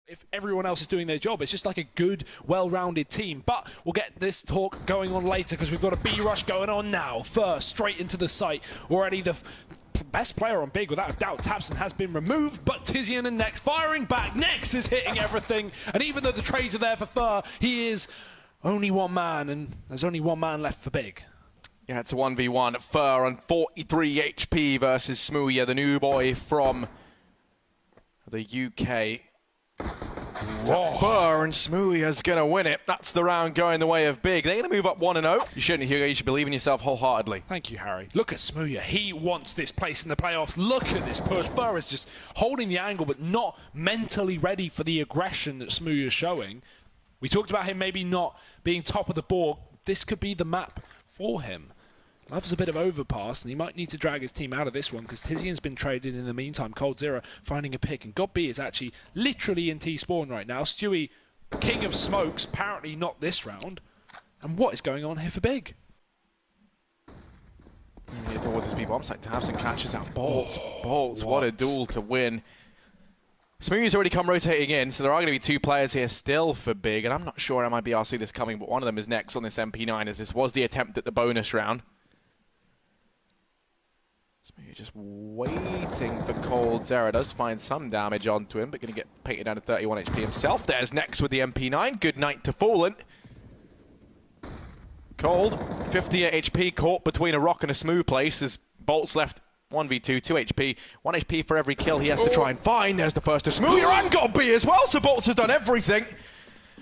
If everyone else is doing their job, it's just like a good, well-rounded team. But we'll get this talk going on later because we've got a B rush going on now. First, straight into the site. Already the best player on Big, without a doubt. tabseN has been removed, but Tizian and Nex firing back. Nex is hitting everything, and even though the trades are there for Fur, he is only one man, and there's only one man left for Big. Yeah, it's a 1v1. Fur on 43 HP versus Smooya, the new boy from the UK. Fur and Smooya's gonna win it. That's the round going the way of Big. They're gonna move up 1-0. You shouldn't, Hugo. You should believe in yourself wholeheartedly. Thank you, Harry. Look at Smooya. He wants this place in the playoffs. Look at this push. Fur is just holding the angle, but not mentally ready for the aggression that Smooya is showing. We talked about him maybe not being top of the board. This could be the map for him. Loves a bit of overpass, and he might need to drag his team out of this one because Tizian's been traded in the meantime. Cold0 finding a pick, and GodB is actually literally in T-spawn right now. Stewie, king of smokes, apparently not this round. And what is going on here for Big? Towards his B-bomb site, tabseN catches out Bolts. Bolts, what a duel to win. Smooya's already come rotating in, so there are going to be two players here still for Big, and I'm not sure MiBR see this coming, but one of them is Nex on this MP9, as this was the attempt at the bonus round. Smooya just waiting for Cold0. Does find some damage onto him, but going to get painted down to 31 HP himself. There's Nex with the MP9. Good night to Fallen. Cold, 58 HP, caught between a rock and a smooth place as Bolts left 1v2, 2 HP, 1 HP for every kill he has to try and find. There's the first to Smooya and GodB as well, so Bolts has done everything.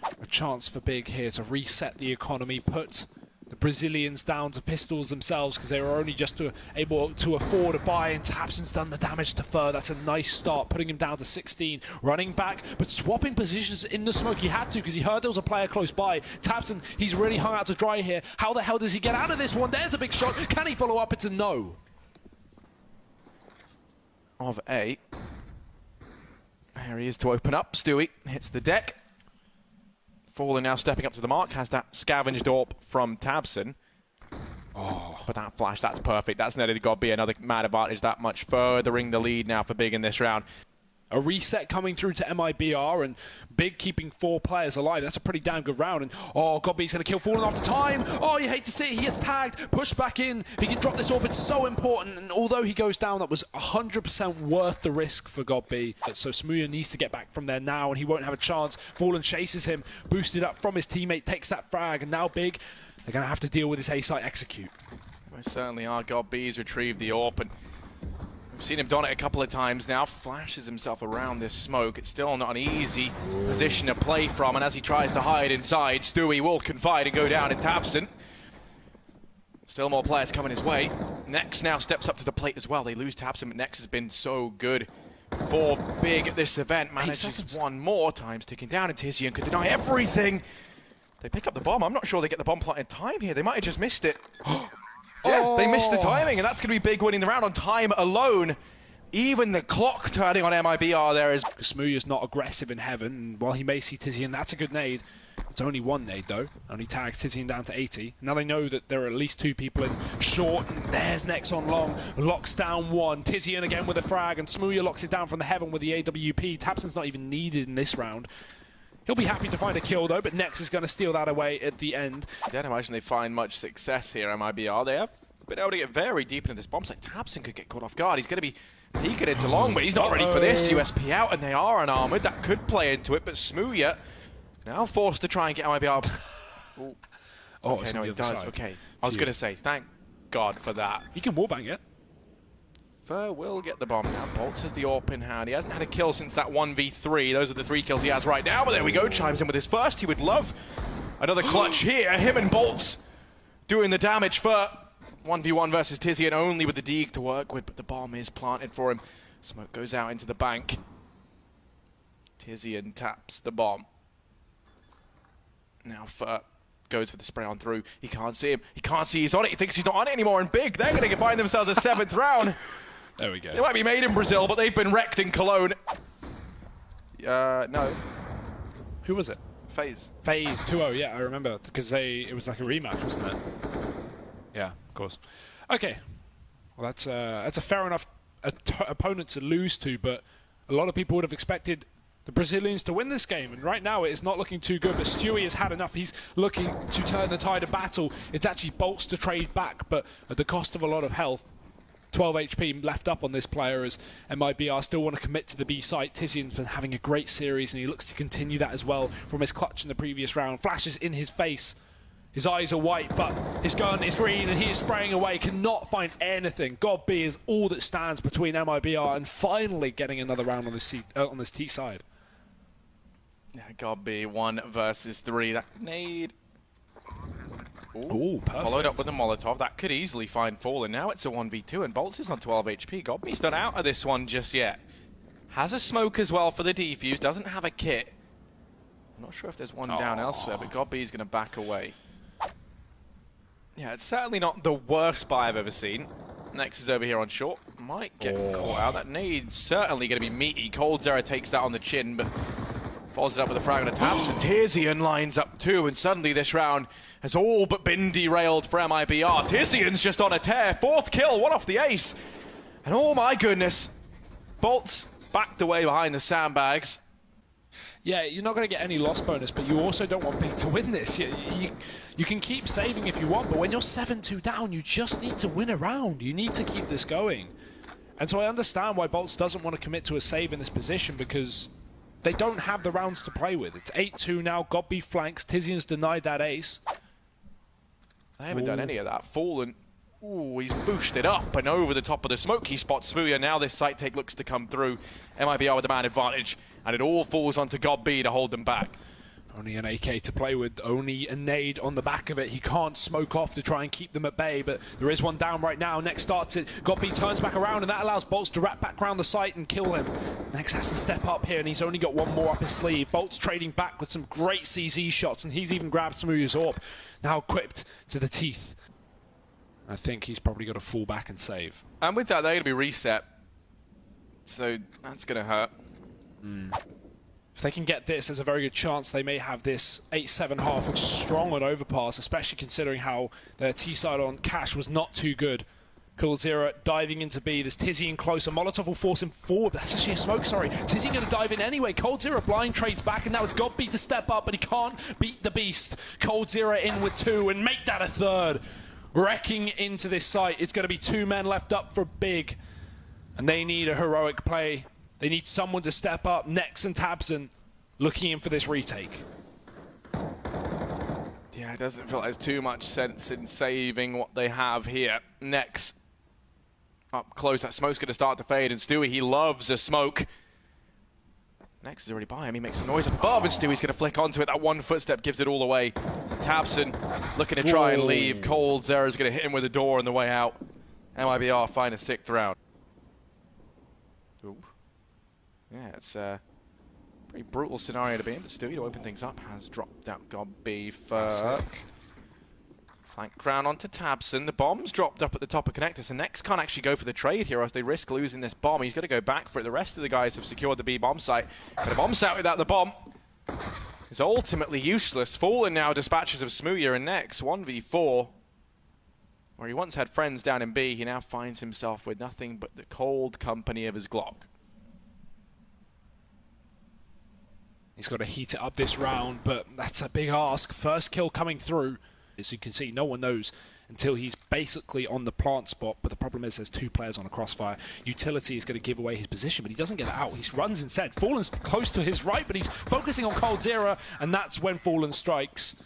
A chance for Big here to reset the economy, put the Brazilians down to pistols themselves because they were only just able to afford a buy, and tabseN's done the damage to Fur. That's a nice start, putting him down to 16. Running back, but swapping positions in the smoke. He had to because he heard there was a player close by. tabseN, he's really hung out to dry here. How the hell does he get out of this one? There's a big shot. Can he follow up? It's a no. Of A. Here he is to open up. Stewie hits the deck. Fallen now stepping up to the mark, has that scavenged AWP from tabseN. Oh, but that flash, that's perfect. That's netted GodB, another mad advantage, that much furthering the lead now for Big in this round. A reset coming through to MiBR, and Big keeping 4 players alive. That's a pretty damn good round. And oh, GodB's going to kill Fallen after time. Oh, you hate to see it. He is tagged, pushed back in. He can drop this AWP. It's so important. And although he goes down, that was 100% worth the risk for GodB. So Smooya needs to get back from there now, and he won't have a chance. Fallen chases him, boosted up from his teammate, takes that frag, and now Big, they're going to have to deal with this A-site execute. Most certainly are. GodB's retrieved the AWP, and we've seen him don it a couple of times now. Flashes himself around this smoke. It's still not an easy position to play from, and as he tries to hide inside, Stewie will confide and go down in tabseN. Still more players coming his way. Nex now steps up to the plate as well. They lose tabseN, but Nex has been so good for Big at this event. Manages one more, time's ticking down, and Tizian could deny everything. They pick up the bomb. I'm not sure they get the bomb plant in time here. They might have just missed it. Yeah, they missed the timing, and that's going to be Big winning the round on time alone. Even the clock turning on MiBR there is... Smooya's not aggressive in heaven, and while he may see Tizian, that's a good nade. It's only one nade, though. Only tags Tizian down to 80. Now they know that there are at least 2 people in short, and there's Nex on long. Locks down 1. Tizian again with a frag, and Smooya locks it down from the heaven with the AWP. tabseN's not even needed in this round. He'll be happy to find a kill, though, but Nex is going to steal that away at the end. I don't imagine they find much success here, MiBR. They have been able to get very deep into this bomb site. tabseN could get caught off guard. He's going to be peeking into long, but he's not ready for this. USP out, and they are unarmored. That could play into it, but Smooya now forced to try and get MiBR. Okay, no, he does. Side. Okay, I was going to say, thank God for that. He can wallbang it. Fur will get the bomb now. Bolts has the AWP in hand. He hasn't had a kill since that 1v3. Those are the 3 kills he has right now, but there we go. Chimes in with his first. He would love another clutch here. Him and Bolts doing the damage. Fur 1v1 versus Tizian, only with the Deeg to work with, but the bomb is planted for him. Smoke goes out into the bank. Tizian taps the bomb. Now Fur goes for the spray on through. He can't see him. He can't see he's on it. He thinks he's not on it anymore, and Big, they're going to find themselves a 7th round. There we go. They might be made in Brazil, but they've been wrecked in Cologne. No. Who was it? FaZe. FaZe 2-0, yeah, I remember, because it was like a rematch, wasn't it? Yeah, of course. Okay. Well, that's a fair enough opponent to lose to, but a lot of people would have expected the Brazilians to win this game, and right now it is not looking too good, but Stewie has had enough. He's looking to turn the tide of battle. It's actually Bolts to trade back, but at the cost of a lot of health. 12 HP left up on this player as MiBR still want to commit to the B site. Tizian's been having a great series and he looks to continue that as well from his clutch in the previous round. Flashes in his face. His eyes are white, but his gun is green and he is spraying away. Cannot find anything. God B is all that stands between MiBR and finally getting another round on this T side. Yeah, God B, 1 versus 3. That nade. Ooh, perfect. Followed up with a Molotov. That could easily find Fallen. Now it's a 1v2 and Bolts is on 12 HP. Godby's not out of this one just yet. Has a smoke as well for the defuse. Doesn't have a kit. I'm not sure if there's one down elsewhere, but Godby's going to back away. Yeah, it's certainly not the worst buy I've ever seen. Next is over here on short. Might get caught out. That nade's certainly going to be meaty. coldzera takes that on the chin, but follows it up with a frag on a taps, and Tizian lines up too, and suddenly this round has all but been derailed for MiBR. Tizian's just on a tear. 4th kill, 1 off the ace. And oh my goodness, Bolts backed away behind the sandbags. Yeah, you're not going to get any loss bonus, but you also don't want Big to win this. You can keep saving if you want, but when you're 7-2 down, you just need to win a round. You need to keep this going. And so I understand why Bolts doesn't want to commit to a save in this position, because they don't have the rounds to play with. It's 8-2 now, Godby flanks, Tizian's denied that ace. They haven't done any of that. Fallen, ooh, he's boosted up and over the top of the smoke. He spots Smooya. Now this site take looks to come through. MiBR with the man advantage, and it all falls onto Godby to hold them back. Only an AK to play with, only a nade on the back of it. He can't smoke off to try and keep them at bay, but there is one down right now. Next starts it, Godby turns back around, and that allows Bolts to wrap back around the site and kill him. Next has to step up here, and he's only got one more up his sleeve. Bolts trading back with some great CZ shots, and he's even grabbed Smooya's AWP. Now equipped to the teeth. I think he's probably got to fall back and save. And with that, they're going to be reset. So that's going to hurt. If they can get this, there's a very good chance they may have this 8-7 half, which is strong on Overpass, especially considering how their T-side on Cash was not too good. coldzera diving into B. There's Tizian closer. Molotov will force him forward. That's actually a smoke, sorry. Tizian going to dive in anyway. coldzera blind trades back, and now it's Godby to step up, but he can't beat the beast. coldzera in with 2 and make that a 3rd. Wrecking into this site. It's going to be 2 men left up for Big, and they need a heroic play. They need someone to step up. Nex and Tabson looking in for this retake. Yeah, it doesn't feel like there's too much sense in saving what they have here. Nex up close. That smoke's going to start to fade, and Stewie, he loves a smoke. Nex is already by him. He makes a noise above, and Stewie's going to flick onto it. That one footstep gives it all away. Tabson looking to try and leave. coldzera's going to hit him with a door on the way out. MiBR find a 6th round. Ooh. Yeah, it's a pretty brutal scenario to be in, but Stewie, to open things up, has dropped out Godby for flank crown onto Tabson. The bomb's dropped up at the top of connector, so Nex can't actually go for the trade here, or else they risk losing this bomb. He's got to go back for it. The rest of the guys have secured the B bomb site, but a bomb site without the bomb is ultimately useless. Fallen now dispatches of Smooya and Nex, 1v4. Where he once had friends down in B, he now finds himself with nothing but the cold company of his Glock. He's got to heat it up this round, but that's a big ask. First kill coming through. As you can see, no one knows until he's basically on the plant spot, but the problem is there's 2 players on a crossfire. Utility is going to give away his position, but he doesn't get it out. He runs instead. Fallen's close to his right, but he's focusing on coldzera, and that's when Fallen strikes.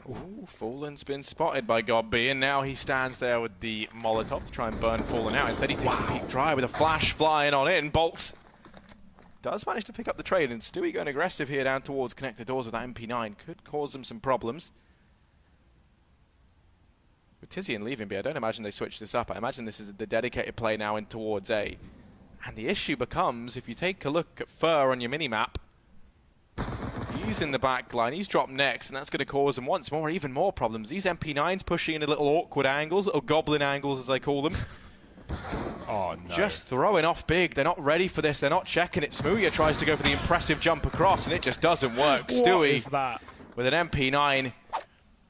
Ooh, Fallen's been spotted by Godby, and now he stands there with the Molotov to try and burn Fallen out. Instead, he takes a peek dry with a flash flying on in. Bolts does manage to pick up the trade, and Stewie going aggressive here down towards connector doors with that MP9 could cause them some problems. With Tizian leaving B, I don't imagine they switch this up. I imagine this is the dedicated play now in towards A. And the issue becomes, if you take a look at Fur on your minimap, he's in the back line, he's dropped next, and that's going to cause them once more even more problems. These MP9s pushing in little awkward angles, little goblin angles as I call them. Oh, no. Just throwing off big. They're not ready for this. They're not checking it. Smooya tries to go for the impressive jump across, and it just doesn't work. Stewie is that? With an MP9.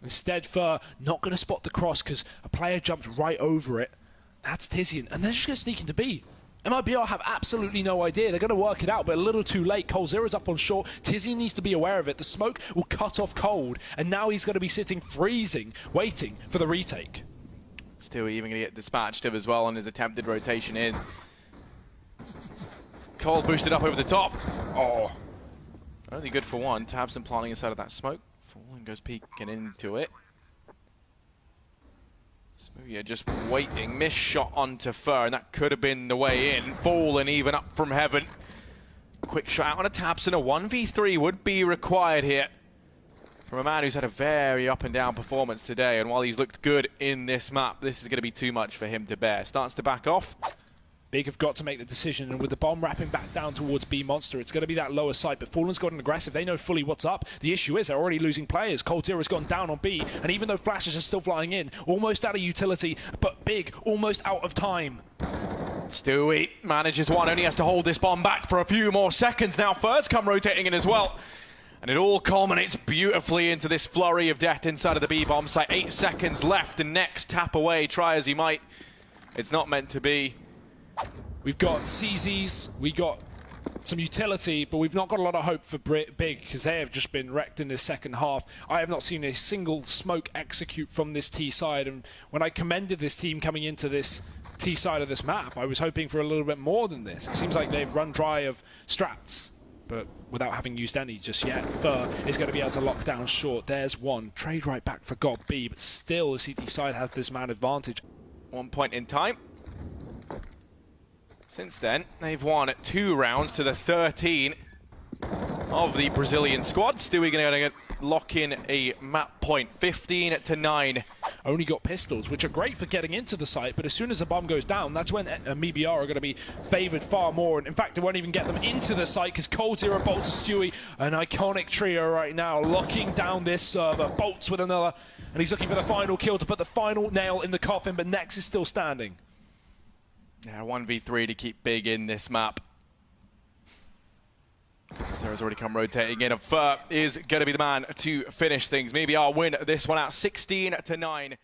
Instead, Fur not going to spot the cross because a player jumped right over it. That's Tizian, and they're just going to sneak into B. MiBR have absolutely no idea. They're going to work it out, but a little too late. coldzera's up on short. Tizzy needs to be aware of it. The smoke will cut off Cold, and now he's going to be sitting freezing, waiting for the retake. Still even going to get dispatched of as well on his attempted rotation in. Cold boosted up over the top. Oh, only good for one. Tabson planting inside of that smoke. Fallen goes peeking into it. Smoothie just waiting, missed shot onto Fur, and that could have been the way in. Fallen even up from heaven. Quick shot out on a Tabson. A 1v3 would be required here from a man who's had a very up and down performance today, and while he's looked good in this map, this is going to be too much for him to bear. Starts to back off. Big have got to make the decision, and with the bomb wrapping back down towards B Monster, it's going to be that lower side, but Fallen's got an aggressive. They know fully what's up. The issue is they're already losing players. coldzera's gone down on B, and even though flashes are still flying in, almost out of utility, but Big almost out of time. Stewie manages one, only has to hold this bomb back for a few more seconds now. First come rotating in as well. And it all culminates beautifully into this flurry of death inside of the B bomb site. 8 seconds left, and next tap away, try as he might. It's not meant to be. We've got CZs, we got some utility, but we've not got a lot of hope for Big because they have just been wrecked in this second half. I have not seen a single smoke execute from this T side, and when I commended this team coming into this T side of this map, I was hoping for a little bit more than this. It seems like they've run dry of strats, but without having used any just yet. Fur is going to be able to lock down short. There's one. Trade right back for God B, but still the CT side has this man advantage. 1 point in time. Since then, they've won 2 rounds to the 13 of the Brazilian squad. Stewie going to lock in a map point, 15-9. Only got pistols, which are great for getting into the site, but as soon as the bomb goes down, that's when MiBR are going to be favoured far more. And in fact, it won't even get them into the site because coldzera bolts to Stewie, an iconic trio right now, locking down this server. Bolts with another, and he's looking for the final kill to put the final nail in the coffin, but Nex is still standing. Yeah, 1v3 to keep Big in this map. Zera's already come rotating in, and Fur is going to be the man to finish things. Maybe I'll win this one out 16-9.